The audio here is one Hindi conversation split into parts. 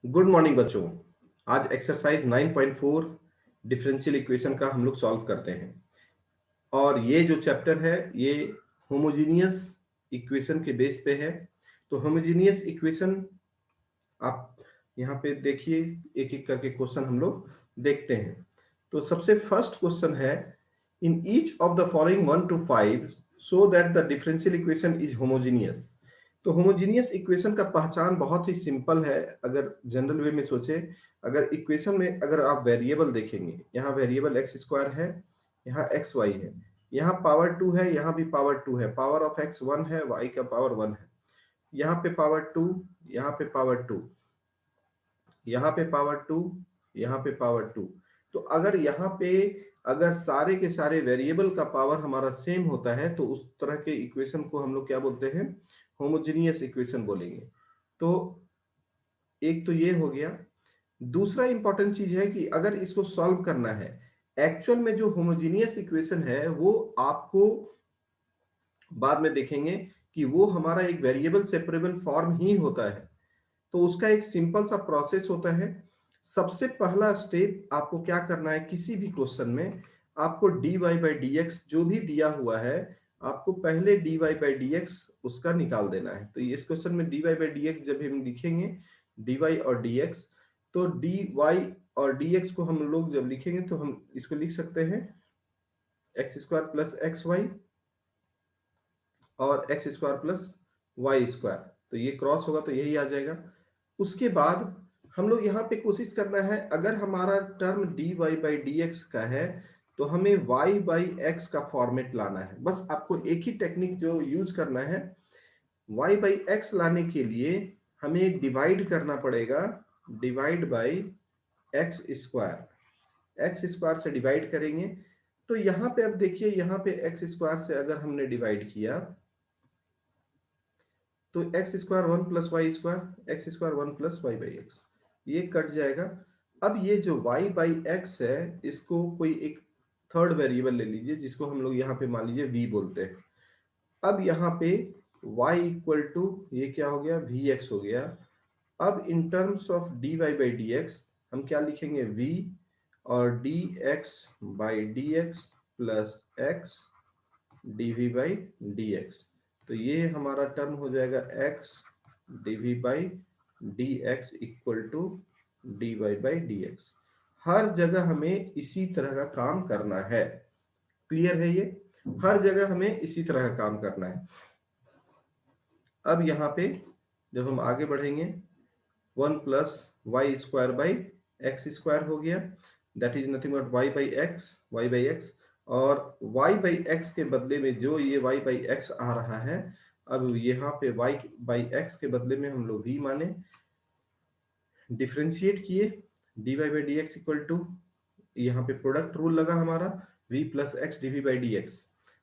गुड मॉर्निंग बच्चों। आज एक्सरसाइज 9.4 डिफरेंशियल इक्वेशन का हम लोग सॉल्व करते हैं। और ये जो चैप्टर है ये होमोजीनियस इक्वेशन के बेस पे है। तो होमोजीनियस इक्वेशन आप यहाँ पे देखिए, एक एक करके क्वेश्चन हम लोग देखते हैं। तो सबसे फर्स्ट क्वेश्चन है, in each of the following 1 to 5 so that the differential equation is homogeneous. तो होमोजीनियस इक्वेशन का पहचान बहुत ही सिंपल है। अगर जनरल वे में सोचे, अगर इक्वेशन में अगर आप वेरिएबल देखेंगे, यहाँ वेरिएबल एक्स स्क्वायर है, यहाँ एक्स वाई है, यहाँ पावर 2 है, यहाँ भी पावर 2 है, पावर ऑफ एक्स 1 है, वाई का पावर 1 है, यहाँ पे पावर 2, यहाँ पे पावर 2, यहाँ पे पावर 2, यहाँ पे पावर 2। तो अगर यहाँ पे अगर सारे के सारे वेरिएबल का पावर हमारा सेम होता है तो उस तरह के इक्वेशन को हम लोग क्या बोलते हैं? होमोजेनियस इक्वेशन बोलेंगे। तो एक तो ये हो गया। दूसरा इंपॉर्टेंट चीज है कि अगर इसको सॉल्व करना है, एक्चुअल में जो होमोजेनियस इक्वेशन है वो आपको बाद में देखेंगे कि वो हमारा एक वेरिएबल सेपरेबल फॉर्म ही होता है। तो उसका एक सिंपल सा प्रोसेस होता है। सबसे पहला स्टेप आपको क्या करना है, किसी भी क्वेश्चन में आपको dy बाई डी एक्स जो भी दिया हुआ है, आपको पहले dy बाई डी एक्स उसका निकाल देना है। तो इस क्वेश्चन में dy बाई डी एक्स जब हम लिखेंगे, dy और dx, तो dy और dx को हम लोग जब लिखेंगे तो हम इसको लिख सकते हैं x square plus x y और x square plus y square. तो ये क्रॉस होगा तो यही आ जाएगा। उसके बाद हम लोग यहाँ पे कोशिश करना है, अगर हमारा term dy by d x का है तो हमें y बाई एक्स का फॉर्मेट लाना है। बस आपको एक ही टेक्निक जो यूज करना है, y बाई एक्स लाने के लिए हमें डिवाइड करना पड़ेगा, डिवाइड बाई एक्स स्क्वायर से डिवाइड करेंगे। तो यहाँ पे अब देखिए, यहाँ पे एक्स स्क्वायर से अगर हमने डिवाइड किया तो x square 1 + y square, x square 1 + y/x, ये कट जाएगा। अब ये जो y बाई एक्स है, इसको कोई एक थर्ड वेरिएबल ले लीजिए जिसको हम लोग यहाँ पे मान लीजिए v बोलते हैं। अब यहाँ पे y इक्वल टू ये क्या हो गया, vx हो गया। अब in terms of dy by d x हम क्या लिखेंगे, v और dx by d x plus x dv by dx। तो ये हमारा टर्म हो जाएगा x dv by dx equal to dy by dx। हर जगह हमें इसी तरह का काम करना है। क्लियर है ये? हर जगह हमें इसी तरह का काम करना है। अब यहाँ पे जब हम आगे बढ़ेंगे, 1 + y square by x square हो गया, that is nothing but y by x. और y बाई एक्स के बदले में जो ये y बाई एक्स आ रहा है, अब यहाँ पे y बाई एक्स के बदले में हम लोग v माने, डिफ्रेंशिएट किए, dy by d x equal to, यहाँ पे प्रोडक्ट रूल लगा हमारा, v plus x d v by d x,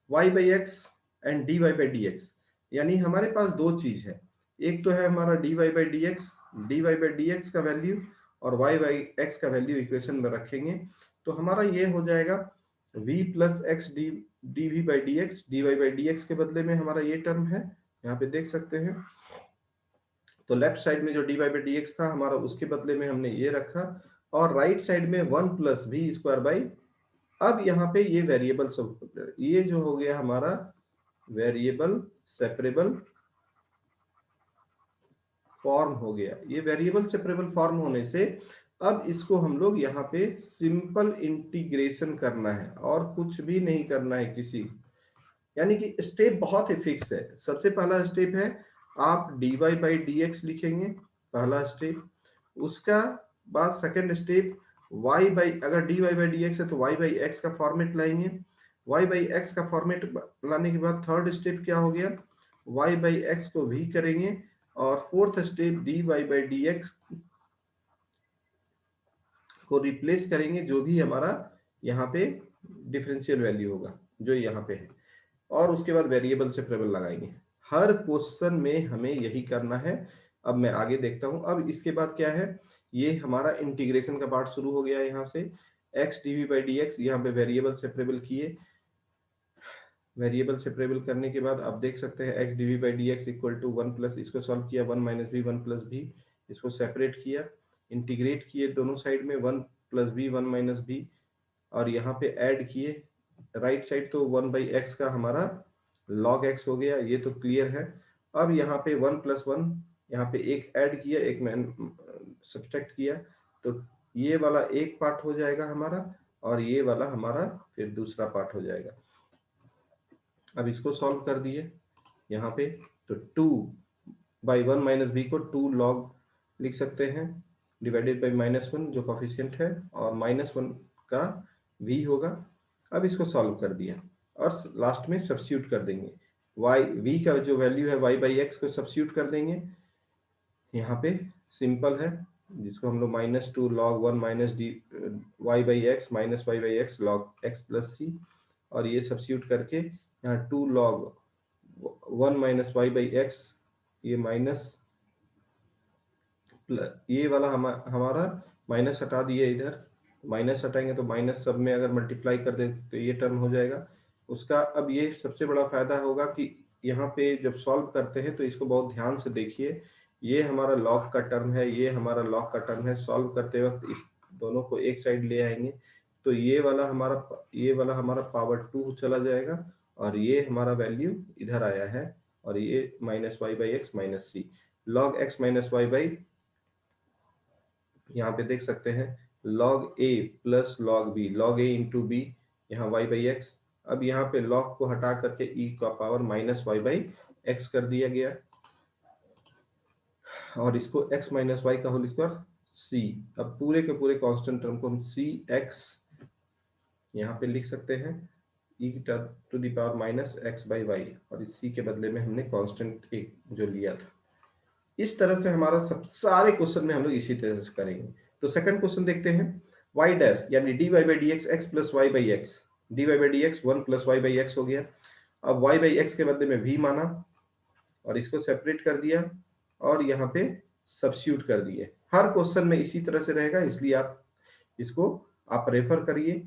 y by x and d y by d x. यानी हमारे पास दो चीज है, एक तो है हमारा dy by d x, dy by d x का वैल्यू और y बाई एक्स का वैल्यू इक्वेशन में रखेंगे। तो हमारा ये हो जाएगा v plus x d v by d x, d y by d x के बदले में हमारा ये टर्म है, यहाँ पे देख सकते हैं। तो लेफ्ट साइड में जो d y by d x था हमारा, उसके बदले में हमने ये रखा, और राइट साइड में 1 + v स्क्वायर बाई, अब यहाँ पे ये वेरिएबल सब, ये जो हो गया हमारा वेरिएबल सेपरेबल फॉर्म हो गया। ये वेरिएबल सेपरेबल फॉर्म होने से अब इसको हम लोग यहाँ पे सिंपल इंटीग्रेशन करना है और कुछ भी नहीं करना है किसी, यानी कि स्टेप बहुत ही फिक्स है। सबसे पहला स्टेप है आप dy बाई डी एक्स लिखेंगे, पहला स्टेप। उसका बाद सेकंड स्टेप y बाई, अगर dy बाई डी एक्स है तो y बाई एक्स का फॉर्मेट लाएंगे। y बाई एक्स का फॉर्मेट लाने के बाद थर्ड स्टेप क्या हो गया, y बाई एक्स को भी करेंगे, और fourth step dy by d x को रिप्लेस करेंगे जो भी हमारा यहाँ पे डिफरेंशियल वैल्यू होगा जो यहाँ पे है, और उसके बाद वेरिएबल सेपरेबल लगाएंगे। हर क्वेश्चन में हमें यही करना है। अब मैं आगे देखता हूं। अब इसके बाद क्या है, ये हमारा इंटीग्रेशन का पार्ट शुरू हो गया। यहाँ से x dv by d x, यहाँ पे वेरिएबल सेपरेबल किए, वेरिएबल सेपरेबल करने के बाद आप देख सकते हैं x dv by d x equal to 1 + इसको सॉल्व किया, 1 - v 1 + v, इसको सेपरेट किया, इंटीग्रेट किए दोनों साइड में, 1 प्लस बी 1 माइनस बी, और यहाँ पे ऐड किए राइट साइड, तो 1/x का हमारा log x हो गया, ये तो क्लियर है। अब यहाँ पे 1 प्लस 1, यहाँ पे एक ऐड किया, एक मैंने सब्सट्रैक्ट किया, तो ये वाला एक पार्ट हो जाएगा हमारा, और ये वाला हमारा फिर दूसरा पार्ट हो जाएगा। अब इसको सॉल्व कर दिए यहाँ पे, तो 2/1 माइनस बी को 2 log लिख सकते हैं, डिवाइडेड बाई -1 जो कॉफिशिएंट है, और -1 का v होगा। अब इसको सॉल्व कर दिया और लास्ट में सब्स्टिट्यूट कर देंगे, y v का जो वैल्यू है y/x को सब्स्टिट्यूट कर देंगे यहाँ पे, सिंपल है, जिसको हम लोग -2 log 1 minus D y/x minus y/x log x plus c, और ये सब्स्टिट्यूट करके यहाँ 2 log 1 माइनस y/x, ये माइनस ये वाला हमारा माइनस हटा दिए, इधर माइनस हटाएंगे तो माइनस सब में अगर मल्टीप्लाई कर दे तो ये टर्म हो जाएगा उसका। अब ये सबसे बड़ा फायदा होगा कि यहाँ पे जब सॉल्व करते हैं तो इसको बहुत ध्यान से देखिए, ये हमारा लॉग का टर्म है, ये हमारा लॉग का टर्म है। सॉल्व करते वक्त इस दोनों को एक साइड ले आएंगे तो ये वाला हमारा पावर 2 चला जाएगा, और ये हमारा वैल्यू इधर आया है, और ये -y/x minus c log x minus y by, यहाँ पे देख सकते हैं log a plus log b, log a into b, यहाँ y/x। अब यहाँ पे log को हटा करके e का पावर -y/x कर दिया गया, और इसको x माइनस वाई का होल स्क्वायर c। अब पूरे के पूरे कांस्टेंट टर्म को हम cx यहाँ पे लिख सकते हैं, e to the power -x/y, और इस c के बदले में हमने कांस्टेंट एक जो लिया था। इस तरह से हमारा सब सारे क्वेश्चन में हम लोग इसी तरह से करेंगे। तो सेकंड क्वेश्चन देखते हैं, y डैश यानी dy/dx x plus y/x, dy/dx 1 plus y/x हो गया। अब y/x के बदले में v माना और इसको सेपरेट कर दिया और यहाँ पे सब्स्टिट्यूट कर दिए। हर क्वेश्चन में इसी तरह से रहेगा, इसलिए आप रेफर करिए।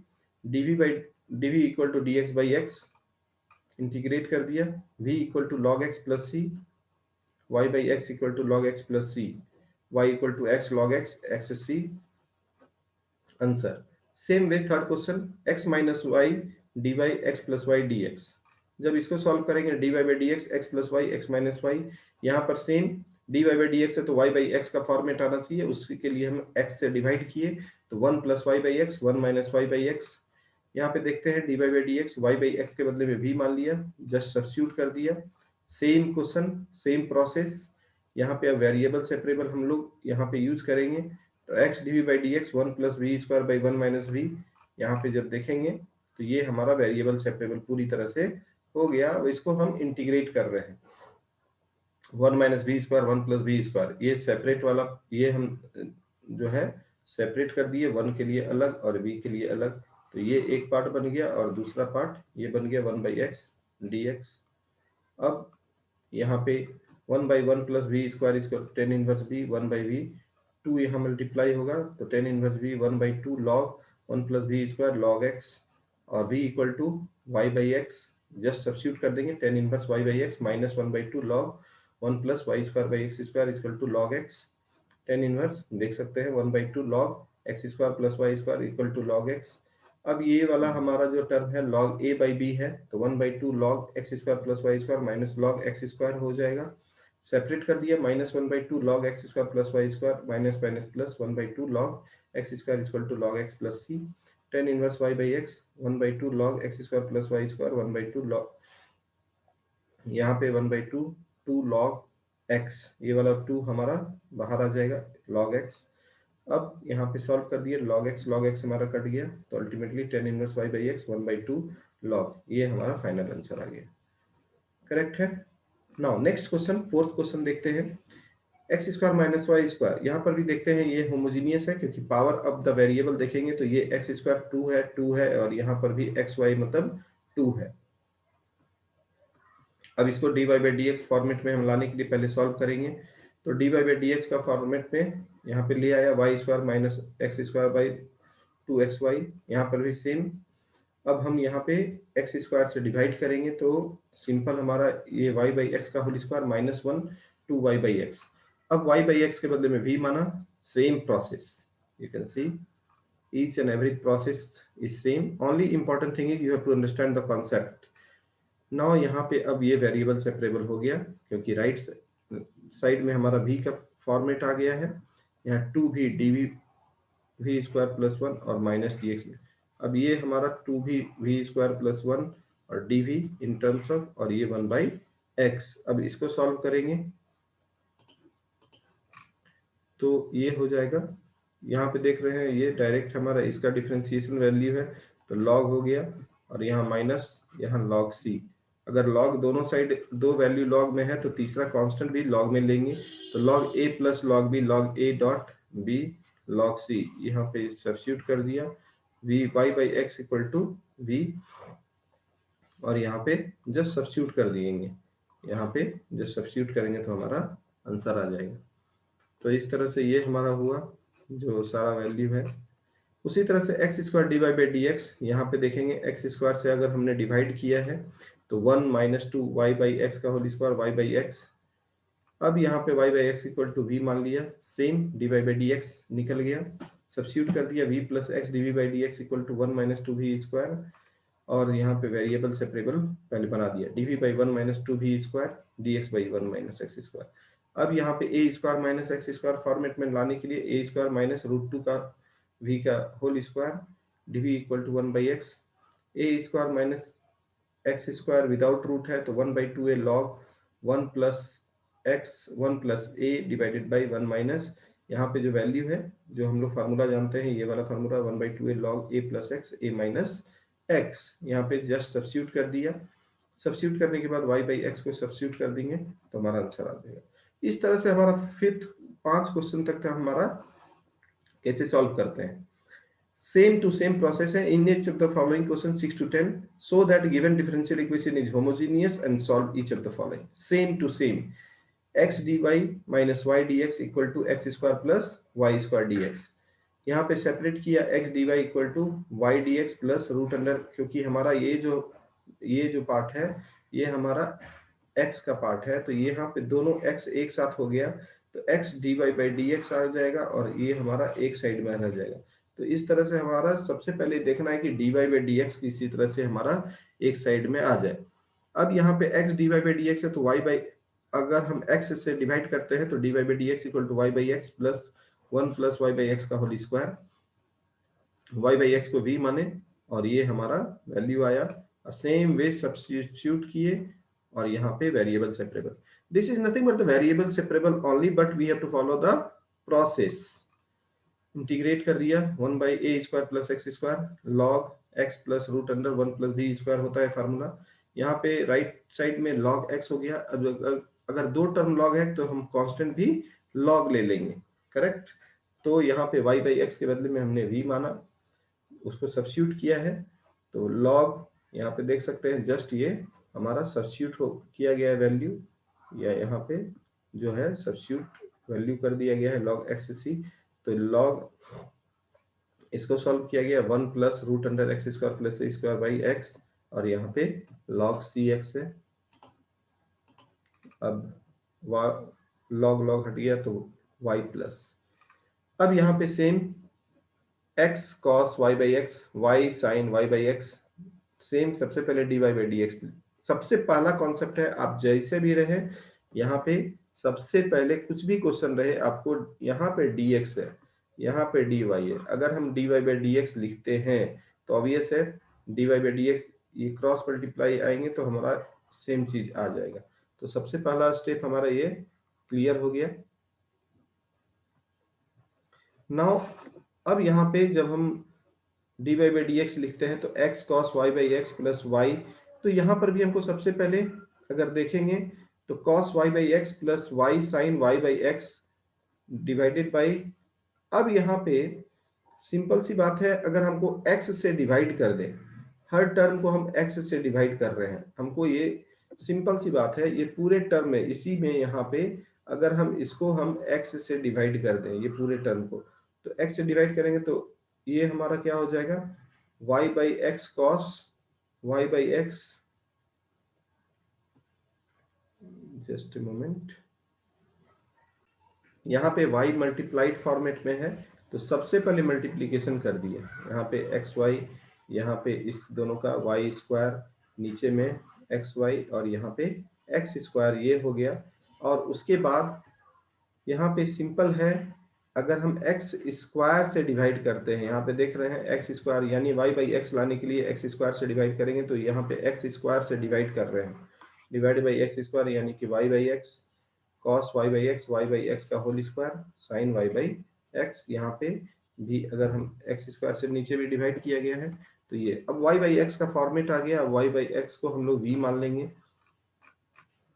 dv equal to dx/x, integrate कर दिया, v equal to log x plus c, y/x equal to log x plus c, y equal to x log x, x c answer. Same way third question, x minus y dy x plus y dx। जब इसको सॉल्व करेंगे dy/dx x plus y x minus y, यहाँ पर सेम dy/dx है तो y/x का फॉर्मेट आना चाहिए, उसके लिए हम x से डिवाइड किए तो 1 प्लस y/x 1 माइनस y/x। यहाँ पे देखते हैं dy/dx y/x के बदले में v मान लिया, जस्ट सब्स्टिट्यूट कर दिया। सेम क्वेश्चन सेम प्रोसेस, यहाँ पे अब वेरिएबल सेपरेबल हम लोग यहाँ पे यूज करेंगे, तो x dv/dx 1 plus v square by 1 minus v, यहाँ पे जब देखेंगे तो ये हमारा वेरिएबल सेपरेबल पूरी तरह से हो गया। अब इसको हम इंटीग्रेट कर रहे हैं, 1 minus v square 1 plus v square, ये सेपरेट वाला ये हम जो है सेपरेट कर दिए, 1 के लिए अलग और v के लिए अलग, तो ये एक पार्ट बन गया और दूसरा पार्ट ये बन गया 1/x dx। अब यहाँ पे 1/1 plus v square equal 10 inverse v 1/v, 2 यहाँ मल्टीप्लाई होगा तो 10 inverse v 1/2 log 1 plus v square log x, और v equal to y/x, just substitute कर देंगे 10 inverse y/x minus 1/2 log 1 plus y square by x square equal to log x। 10 inverse देख सकते हैं 1/2 log x square plus y square equal to log x। अब ये वाला हमारा जो टर्म है log a/b है, तो 1/2 log x square plus y square minus log x square हो जाएगा, सेपरेट कर दिया, -1/2 log x square plus y square minus minus plus 1/2 log x square equal to log x plus c। 10 inverse y/x 1/2 log x square plus y square 1/2 log, यहाँ पे 1/2 2 log x, ये वाला 2 हमारा बाहर आ जाएगा log x। अब यहाँ पे सॉल्व कर दिए, log x हमारा कट गया, तो अल्टीमेटली 10 इनवर्स y/x 1/2 log, ये हमारा फाइनल आंसर आ गया, करेक्ट है। Now next question, fourth question देखते हैं, x square minus y square. यहाँ पर भी देखते हैं ये होमोजीनियस है, क्योंकि पावर ऑफ द वेरिएबल देखेंगे तो ये एक्स स्क्वायर 2 है और यहाँ पर भी एक्स वाई मतलब 2 है। अब इसको dy/dx फॉर्मेट में हम लाने के लिए पहले सॉल्व करेंगे, तो dy/dx का फॉर्मेट में यहाँ पे ले आया y square minus x square by 2xy, यहाँ पर भी सेम। अब हम यहाँ पे एक्स स्क्वायर से डिवाइड करेंगे तो सिंपल हमारा ये y/x का होल स्क्वायर -1 2y/x। अब y/x के बदले में v माना, same process. You can see each and every process is same. Only important thing is you have to understand the concept. Now यहाँ पे अब ये वेरिएबल सेपरेबल हो गया क्योंकि राइट साइड में हमारा v का फॉर्मेट आ गया है। यहाँ 2v dv v square plus 1 और माइनस dx में अब ये हमारा 2v v स्क्वायर प्लस 1 और dv इन टर्म्स ऑफ और ये 1/x। अब इसको सॉल्व करेंगे तो ये हो जाएगा। यहाँ पे देख रहे हैं ये डायरेक्ट हमारा इसका डिफरेंशिएशन वैल्यू है तो लॉग हो गया और यहाँ माइनस यहाँ लॉग सी। अगर लॉग दोनों साइड दो वैल्यू लॉग में है तो तीसरा कांस्टेंट भी लॉग में लेंगे तो log a plus log b log a dot b log c यहाँ पे सब्स्टिट्यूट कर दिया v y by x equal to v और यहाँ पे जस्ट सब्स्टिट्यूट कर दिएंगे। यहाँ पे जस्ट सब्स्टिट्यूट करेंगे तो हमारा आंसर आ जाएगा। तो इस तरह से ये हमारा हुआ जो सारा वैल्यू है। उसी तरह से x square d y by d x यहाँ पे देखेंगे एक्स स्क्वायर से अगर हमने डिवाइड किया है तो 1 माइनस 2 वाई बाई एक्स का whole square y by x. अब यहाँ पे y by x equal to v मान लिया same d y by d x निकल गया सब्स्टिट्यूट कर दिया v plus x d v by d x equal to 1 minus 2 v square और यहाँ पे वेरिएबल सेपरेबल पहले बना दिया d v by 1 minus 2 v square d x by 1 minus x square. अब यहाँ पे a square minus x square format में लाने के लिए ए स्क्वायर माइनस रूट 2 का v का whole square dv equal to 1/x a square minus x square without root है तो 1/2a log 1 plus x 1 plus a divided by 1 minus यहाँ पे जो वैल्यू है जो हम लोग फार्मूला जानते हैं ये वाला formula 1/2a log a plus x A minus x. यहाँ पे जस्ट सब्स्टिट्यूट कर दिया। सब्स्टिट्यूट करने के बाद y बाई एक्स को सब्स्टिट्यूट कर देंगे तो हमारा आंसर आ जाएगा। इस तरह से हमारा फिफ्थ 5 क्वेश्चन तक का हमारा कैसे सॉल्व करते हैं। सेम टू सेम प्रोसेस है इन each of the following question 6 to 10 so that given differential equation is homogeneous and solve each of the following same to same x dy minus y dx equal to x square plus y square dx। यहाँ पे सेपरेट किया x dy equal to y dx plus root under क्योंकि हमारा ये जो पार्ट है ये हमारा x का पार्ट है तो ये यहाँ पे दोनों x एक साथ हो गया तो x dy बाई dx आ जाएगा और ये हमारा एक साइड में रह जाएगा। तो इस तरह से हमारा सबसे पहले देखना है कि dy बाई dx किसी तरह से हमारा एक साइड में आ जाए। अब यहाँ पे x dy बाई dx है तो y बाई अगर हम x से डिवाइड करते हैं तो dy by dx equal to y by x plus 1 plus y by x का whole square y by x को v माने और ये हमारा वैल्यू आया और सेम वे सब्स्टिट्यूट किए और यहाँ पे variable separable. This is nothing but the variable separable only but we have to follow the process. Integrate कर दिया 1 by a square plus x square log x plus root under 1 plus v square होता है फार्मूला। यहाँ पे राइट साइड में लॉग एक्स हो गया। अब अगर दो टर्म लॉग है तो हम कांस्टेंट भी लॉग ले लेंगे करेक्ट। तो यहाँ पे y बाई एक्स के बदले में हमने v माना उसको सब्स्टिट्यूट किया है तो लॉग यहाँ पे देख सकते हैं जस्ट ये हमारा सब्स्टिट्यूट किया गया है वैल्यू या यहाँ पे जो है सब्स्टिट्यूट वैल्यू कर दिया गया है लॉग एक्स सी। तो लॉग इसको सॉल्व किया गया 1 plus root under x square plus a square by x और यहाँ पे लॉग सी एक्स है। अब लॉग हट गया तो y प्लस। अब यहाँ पे same x cos y by x y sine y by x same सबसे पहले dy बाई डी एक्स सबसे पहला कॉन्सेप्ट है। आप जैसे भी रहे यहाँ पे सबसे पहले कुछ भी क्वेश्चन रहे आपको यहाँ पे dx है यहाँ पे dy है। अगर हम dy बाई डी एक्स लिखते हैं तो ऑब्वियस है dy बाई डी एक्स ये क्रॉस मल्टीप्लाई आएंगे तो हमारा सेम चीज आ जाएगा। तो सबसे पहला स्टेप हमारा ये क्लियर हो गया। नाउ अब यहाँ पे जब हम dy बाई डी एक्स लिखते हैं तो x cos y by x plus y तो यहाँ पर भी हमको सबसे पहले अगर देखेंगे तो cos y by x plus y sine y by x divided by. अब यहाँ पे सिंपल सी बात है अगर हमको x से डिवाइड कर दे हर टर्म को हम x से डिवाइड कर रहे हैं हमको ये सिंपल सी बात है ये पूरे टर्म में इसी में यहाँ पे अगर हम इसको हम x से डिवाइड कर दें ये पूरे टर्म को तो x से डिवाइड करेंगे तो ये हमारा क्या हो जाएगा y by x cos y by x just a moment यहाँ पे y मल्टीप्लाइड फॉर्मेट में है, तो सबसे पहले मल्टीप्लीकेशन कर दिया, यहाँ पे एक्स वाई, यहाँ पे इस दोनों का वाई स्क्वायर, नीचे में एक्स वाई और यहाँ पे एक्स स्क्वायर, ये हो गया। और उसके बाद यहाँ पे सिंपल है, अगर हम एक्स स्क्वायर से डिवाइड करते हैं, यहाँ पे देख रहे हैं एक्स स्क्वायर, यानी वाई बाई एक्स लाने के लिए एक्स स्क्वायर से डिवाइड करेंगे, तो यहाँ पे एक्स स्क्वायर से डिवाइड कर रहे हैं, डिवाइड बाई एक्स स्क्वायर, यानी कि y by x cos y by x का whole square sine y by x. यहाँ पे भी अगर हम एक्स स्क्वायर से नीचे भी डिवाइड किया गया है, तो ये अब वाई बाई एक्स का फॉर्मेट आ गया। वाई बाई एक्स को हम लोग वी मान लेंगे,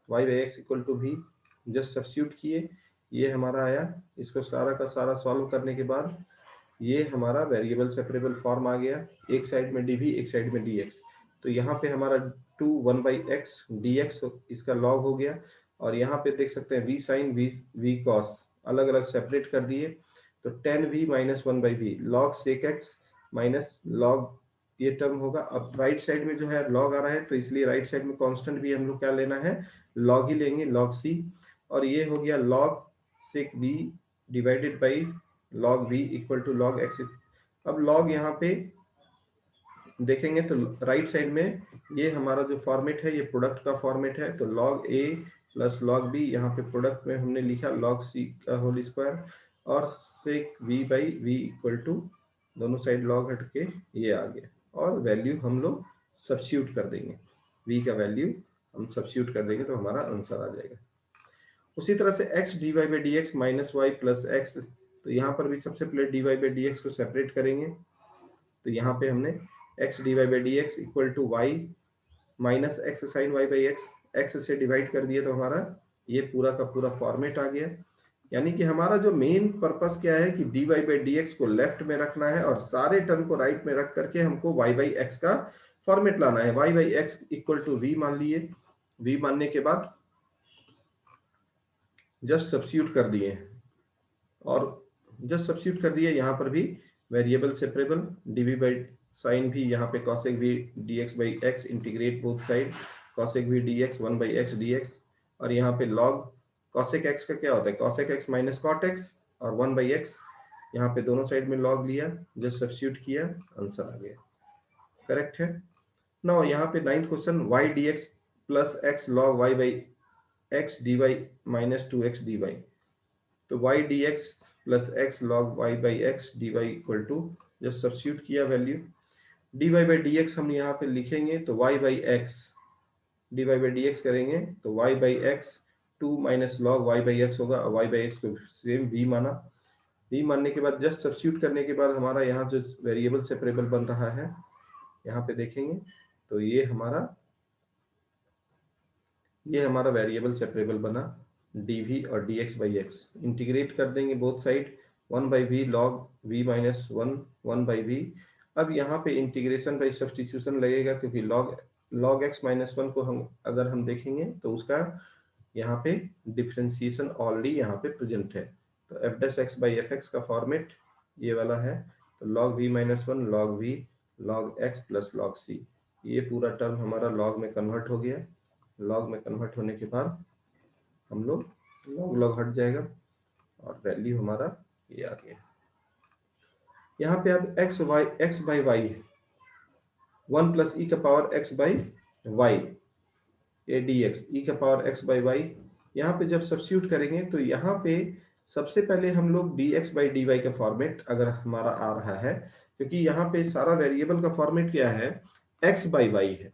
y by x equal to v, just substitute किए, ये हमारा आया। इसको सारा का सारा सॉल्व करने के बाद ये हमारा वेरिएबल सेपरेबल फॉर्म आ गया, एक साइड में डी वी एक साइड में डी एक्स। तो यहाँ पे हमारा 2 1 बाई एक्स डी एक्स इसका लॉग हो गया, और यहाँ पे देख सकते हैं वी साइन वी कॉस अलग अलग सेपरेट कर दिए, तो 10v minus 1 by v log sec x minus log, ये टर्म होगा। अब राइट साइड में जो है लॉग आ रहा है, तो इसलिए राइट साइड में कांस्टेंट भी हम लोग क्या लेना है, लॉग ही लेंगे, लॉग सी। और ये हो गया log sec v divided by log v equal to log x. अब लॉग यहाँ पे देखेंगे तो राइट साइड में ये हमारा जो फॉर्मेट है, ये प्रोडक्ट का फॉर्मेट है, तो log a plus log B, यहाँ पे प्रोडक्ट में हमने लिखा लॉग सी का होल स्क्वायर, और sec v by v equal to, दोनों साइड लॉग हट के ये आ गया, और वैल्यू हम लोग सब्स्टिट्यूट कर देंगे, वी का वैल्यू हम सब्स्टिट्यूट कर देंगे तो हमारा आंसर आ जाएगा। उसी तरह से x d y by d x minus y plus x, तो यहाँ पर भी सबसे पहले d y by d x को सेपरेट करेंगे, तो यहाँ पे हमने x d y by d x equal to y minus x sine y by x, x से डिवाइड कर दिया, तो हमारा ये पूरा का पूरा फॉर्मेट आ गया। यानी कि हमारा जो मेन पर्पस क्या है कि d y by d x को लेफ्ट में रखना है और सारे टर्म को राइट में रख करके हमको वाई बाई एक्स का फॉर्मेट लाना है। Y by x equal to v मान लिए, वी मानने के बाद जस्ट सब्स्टिट्यूट कर दिए, और जस्ट सब्स्टिट्यूट कर दिए, यहाँ पर भी variable separable dv by sine भी, यहाँ पे cosec v d x by x integrate both side, cosec v d x 1 by x d x, और यहाँ पे लॉग कॉसेक एक्स का क्या होता है, cosec x minus cot x, और 1 बाई एक्स, यहाँ पे दोनों साइड में लॉग लिया, जस्ट सब्स्टिट्यूट किया, आंसर आ गया, करेक्ट है। नाउ यहाँ पे 9th question, y d x plus x log y by x d y minus 2x d y, तो y dx प्लस x log y by x d y equal to, जब सब्स्टिट्यूट किया वैल्यू, dy बाई dx हम यहाँ पे लिखेंगे, तो y by x dy by dx करेंगे, तो y by x 2 minus log y by x होगा, और y बाई एक्स को सेम v माना, v मानने के बाद जस्ट सब्स्टिट्यूट करने के बाद हमारा यहाँ जो वेरिएबल सेपरेबल बन रहा है, यहाँ पे देखेंगे तो ये हमारा वेरिएबल सेपरेबल बना dv और dx बाई एक्स, इंटीग्रेट कर देंगे both side, 1 by v log v minus 1 by v. अब यहाँ पे इंटीग्रेशन बाई सब्स्टिट्यूशन लगेगा, क्योंकि log x माइनस 1 को अगर हम देखेंगे तो उसका यहाँ पे डिफ्रेंसिएशन ऑलरेडी यहाँ पे प्रेजेंट है, तो F dash x by F x का फॉर्मेट ये वाला है, तो log v minus 1 log v log x plus log c, ये पूरा टर्म हमारा log में कन्वर्ट हो गया। लॉग में कन्वर्ट होने के बाद हम लोग लॉग हट जाएगा, और वैल्यू हमारा ये आ गया। यहाँ पे अब एक्स बाई वाई है, 1 प्लस ई का power x by y, a d x e का पावर एक्स बाई वाई, यहाँ पे जब सब्स्टिट्यूट करेंगे तो यहाँ पे सबसे पहले हम लोग d x by d y का फॉर्मेट अगर हमारा आ रहा है, क्योंकि यहाँ पे सारा वेरिएबल का फॉर्मेट क्या है, एक्स बाई वाई है,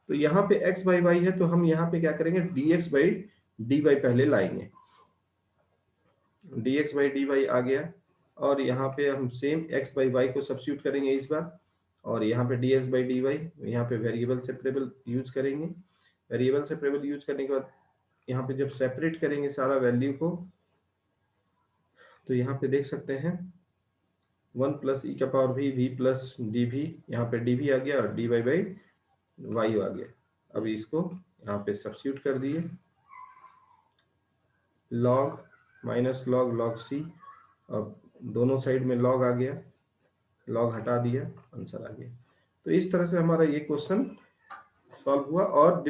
तो यहाँ पे x बाई वाई है, तो हम यहाँ पे क्या करेंगे, dx बाई डी वाई पहले लाएंगे, dx बाई डी वाई आ गया, और यहाँ पे हम सेम x बाई वाई को सब्स्टिट्यूट करेंगे इस बार, और यहाँ पे dx बाई डी वाई, यहाँ पे वेरिएबल सेपरेबल यूज करेंगे। वेरिएबल सेपरेबल यूज करने के बाद यहाँ पे जब सेपरेट करेंगे सारा वैल्यू को, तो यहाँ पे देख सकते हैं 1 प्लस ई का power v plus d v, यहाँ पे डी वी आ गया और डी वाई बाई वाई आ गया। अभी इसको यहाँ पे सब्स्टिट्यूट कर दिए, log minus log log c, अब दोनों साइड में लॉग आ गया, लॉग हटा दिया, आंसर आ गया। तो इस तरह से हमारा ये क्वेश्चन सॉल्व हुआ, और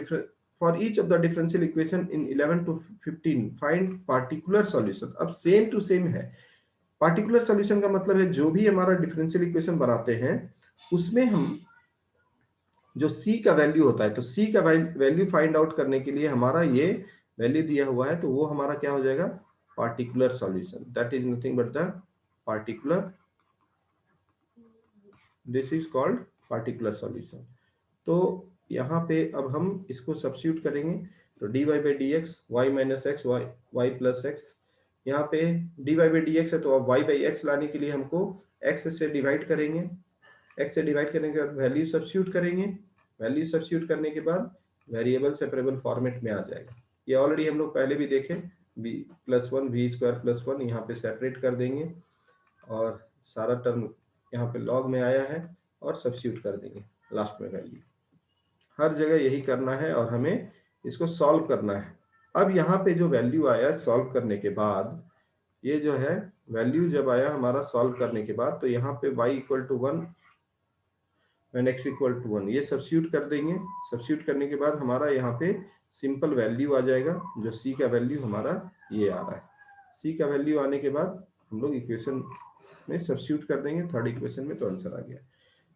for each of the differential equation in 11 to 15 find particular solution. अब सेम टू सेम है। पार्टिकुलर सॉल्यूशन का मतलब है जो भी हमारा डिफरेंशियल इक्वेशन बनाते हैं उसमें हम जो c का वैल्यू होता है, तो c का वैल्यू फाइंड आउट करने के लिए हमारा ये वैल्यू दिया हुआ है, तो वो हमारा क्या हो जाएगा, particular solution. That is nothing but the particular, this is called particular solution. तो यहाँ पे अब हम इसको सब्स्टिट्यूट करेंगे, तो dy by d x y minus x y plus x, यहाँ पे dy बाई डी एक्स है तो अब y बाई एक्स लाने के लिए हमको x से डिवाइड करेंगे, x से डिवाइड करने के बाद वैल्यू सब्स्टिट्यूट करेंगे, वैल्यू सब्स्टिट्यूट करने के बाद वेरिएबल सेपरेबल फॉर्मेट में आ जाएगा। ये ऑलरेडी हम लोग पहले भी देखे, v plus one v square plus one, यहाँ पे सेपरेट कर देंगे और सारा टर्म यहाँ पे लॉग में आया है और सब्स्टिट्यूट कर देंगे लास्ट में वैल्यू। हर जगह यही करना है और हमें इसको सॉल्व करना है। अब यहाँ पे जो वैल्यू आया सॉल्व करने के बाद, ये जो है वैल्यू जब आया हमारा सॉल्व करने के बाद, तो यहाँ पे y equal to 1 and x equal to 1 ये सब्स्टिट्यूट कर देंगे। सब्स्टिट्यूट करने के बाद हमारा यहाँ पे सिंपल वैल्यू आ जाएगा, जो c का वैल्यू हमारा ये आ रहा है। c का वैल्यू आने के बाद हम लोग इक्वेशन में सब्स्टिट्यूट कर देंगे, थर्ड इक्वेशन में तो आंसर आ गया।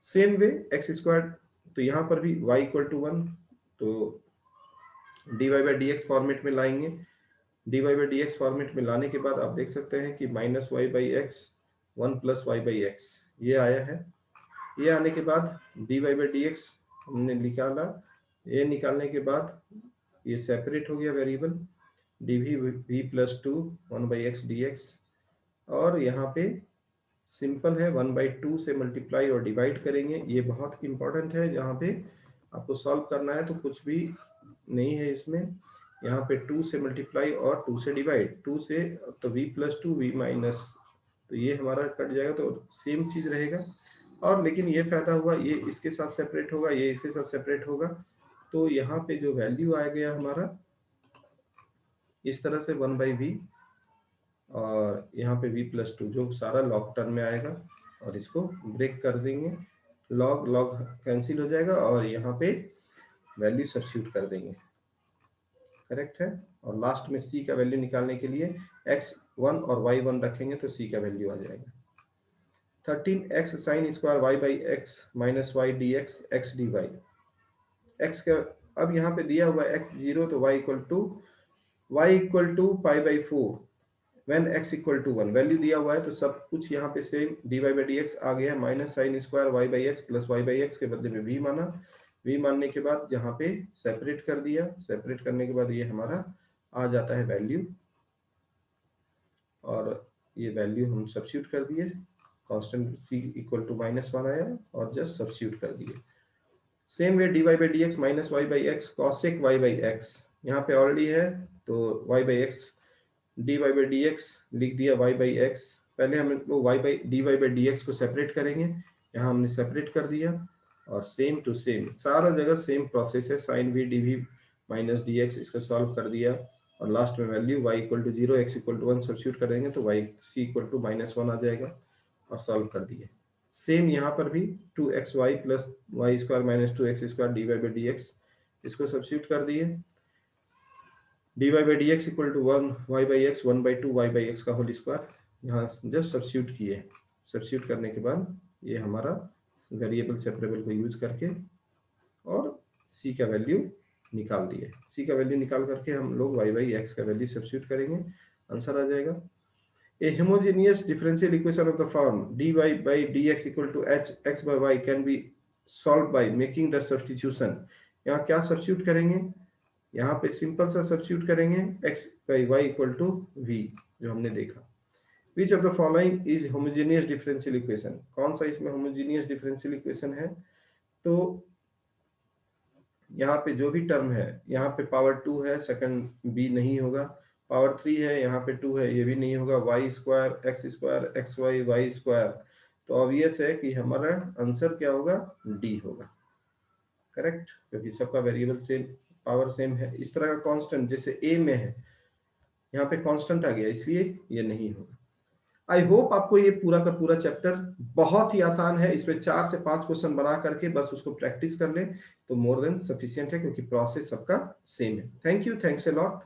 सेम वे एक्स स्क्वायर, तो यहाँ पर भी y इक्वल टू 1, तो dy by d x format में लाएंगे। dy by d x format में लाने के बाद आप देख सकते हैं कि minus y by x 1 plus y by x ये आया है। ये आने के बाद dy बाई डी एक्स हमने निकाला, ये निकालने के बाद ये सेपरेट हो गया variable, dv v plus to 1 by x d x, और यहाँ पे सिंपल है 1/2 से मल्टीप्लाई और डिवाइड करेंगे। ये बहुत इंपॉर्टेंट है, जहाँ पे आपको सॉल्व करना है तो कुछ भी नहीं है इसमें, यहाँ पे 2 से मल्टीप्लाई और 2 से डिवाइड, 2 से तो v plus two v minus, तो ये हमारा कट जाएगा तो सेम चीज रहेगा। और लेकिन ये फायदा हुआ, ये इसके साथ सेपरेट होगा, ये इसके साथ सेपरेट होगा, तो यहाँ पे जो वैल्यू आ गया हमारा इस तरह से 1/v, और यहाँ पे v प्लस टू जो सारा लॉग टर्म में आएगा, और इसको ब्रेक कर देंगे, लॉग लॉग कैंसिल हो जाएगा और यहाँ पे वैल्यू सब्स्टिट्यूट कर देंगे, करेक्ट है। और लास्ट में c का वैल्यू निकालने के लिए x1 और y1 रखेंगे तो c का वैल्यू आ जाएगा। 13x sine square y by x minus y d x x d y, x का अब यहाँ पे दिया हुआ x 0, तो y equal to pi by 4 when x equal to 1, value दिया हुआ है तो सब कुछ यहाँ पे same, dy by d x आ गया, minus sine square y by x plus y by x के बदले में v माना, v मानने के बाद यहाँ पे सेपरेट कर दिया, सेपरेट करने के बाद ये हमारा आ जाता है वैल्यू, और ये वैल्यू हम सब्स्टिट्यूट कर दिए, कांस्टेंट c इक्वल टू -1 आया और जस्ट सब्स्टिट्यूट कर दिए। Same way dy by d x minus y by x cosec y by x, यहाँ पे ऑलरेडी है तो y by x, dy by d x लिख दिया y बाई एक्स, पहले हम लोग dy बाई डी एक्स को सेपरेट करेंगे, यहाँ हमने सेपरेट कर दिया, और सेम टू सेम सारा जगह सेम प्रोसेस है, sine v dv minus d x, इसको सॉल्व कर दिया, और लास्ट में value y equal to 0 x equal to 1 substitute करेंगे तो y c इक्वल टू -1 आ जाएगा, और सॉल्व कर दिए। सेम यहाँ पर भी 2xy plus y square minus 2x square dy by d x, इसको सब्स्टिट्यूट कर दिए, dy by d x equal to 1 y by x 1/2 y by x का होल स्क्वायर, यहाँ जस्ट सब्स्टिट्यूट किए, सब्स्टिट्यूट करने के बाद ये हमारा वेरिएबल सेपरेबल को यूज करके और c का वैल्यू निकाल दिए, c का वैल्यू निकाल करके हम लोग y बाई एक्स का वैल्यू सब्स्टिट्यूट करेंगे, आंसर आ जाएगा। A homogeneous differential equation of the form dy by dx equal to h x by y can be solved by making the substitution। यहाँ क्या सब्स्टिट्यूट करेंगे, यहाँ पे सिंपल सा सब्स्टिट्यूट करेंगे x by y equal to v जो हमने देखा। Which of the following is homogeneous differential equation, कौन सा इसमें homogeneous differential equation है, तो यहाँ पे जो भी टर्म है, यहाँ पे पावर 2 है, सेकंड b नहीं होगा, पावर 3 है, यहाँ पे 2 है, ये भी नहीं होगा, y square x y y square, तो ऑब्वियस है कि हमारा आंसर क्या होगा, डी होगा, करेक्ट, क्योंकि सबका वेरिएबल सेम, पावर सेम है। इस तरह का कांस्टेंट जैसे ए में है, यहाँ पे कांस्टेंट आ गया इसलिए ये नहीं होगा। आई होप आपको ये पूरा का पूरा चैप्टर बहुत ही आसान है, इसमें 4 से 5 क्वेश्चन बना करके बस उसको प्रैक्टिस कर लें तो मोर देन सफिशिएंट है, क्योंकि प्रोसेस सबका सेम है। Thank you, thanks a lot.